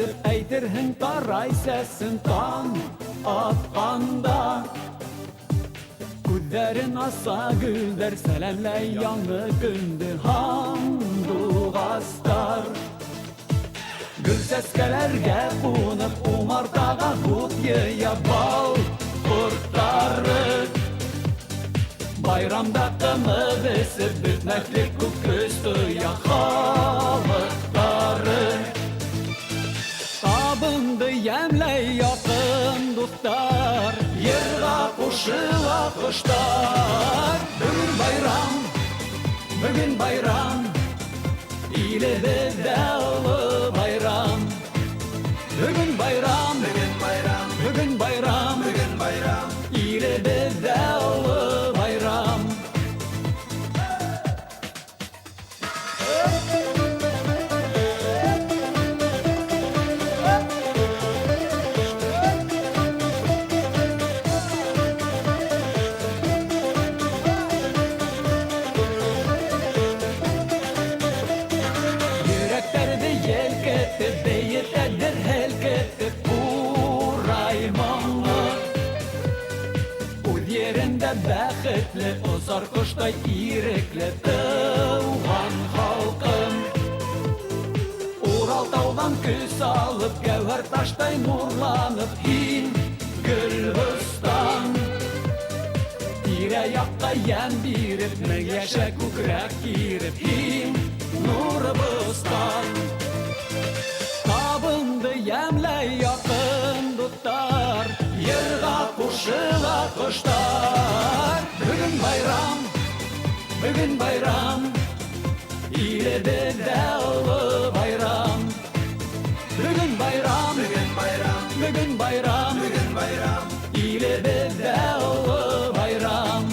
Кесіп әйтерһің тарай сәсін таң атқанда. Күҙҙәрен аса гөлдәр сәләмләй яңы көндө һандуғастар. Гөл сәскәләргә ҡунып, умартаға ут йыя бал ҡорттары. Байрамда ҡымыҙ эсеп, бөтмәҫлек күк көс тоя халыҡтары. Табынды йәмләй яҡын дуҫтар, йырға ҡушыла ҡоштар. Бөгөн байрам, бөгөн байрам, илебеҙҙә оло байрам. Бөгөн байрам, бөгөн байрам, бөгөн байрам, бөгөн байрам, илебеҙҙә оло байрам. Йөрәктәрҙе елкетеп, бейетәдер һелкетеп, урай моңо. Үҙ ерендә бәхетле, осар ҡоштай ирекле тыуған халҡым. Уралтауҙан көс алып, гәүһәр таштай нурланып, һин Гөлбостан. Тирә-яҡҡа йән биреп, мең йәшә күкрәк киреп, һин Нурбостан. Табынды йәмләй яҡын дуҫтар, йырға ҡушыла ҡоштар. Бөгөн байрам, бөгөн байрам, илебеҙҙә оло байрам. Бөгөн байрам, бөгөн байрам, бөгөн байрам, бөгөн байрам, илебеҙҙә оло байрам.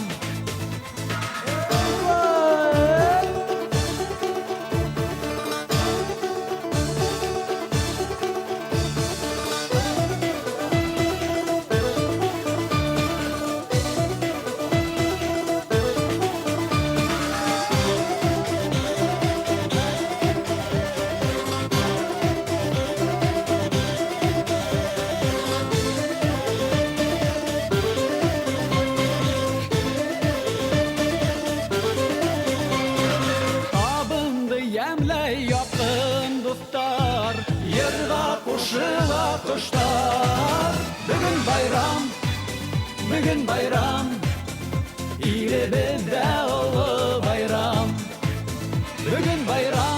Йәмләй яҡын дуҫтар, йырға ҡушыла ҡоштар. Бөгөн байрам, бөгөн байрам, илебеҙҙә оло байрам. Бөгөн байрам,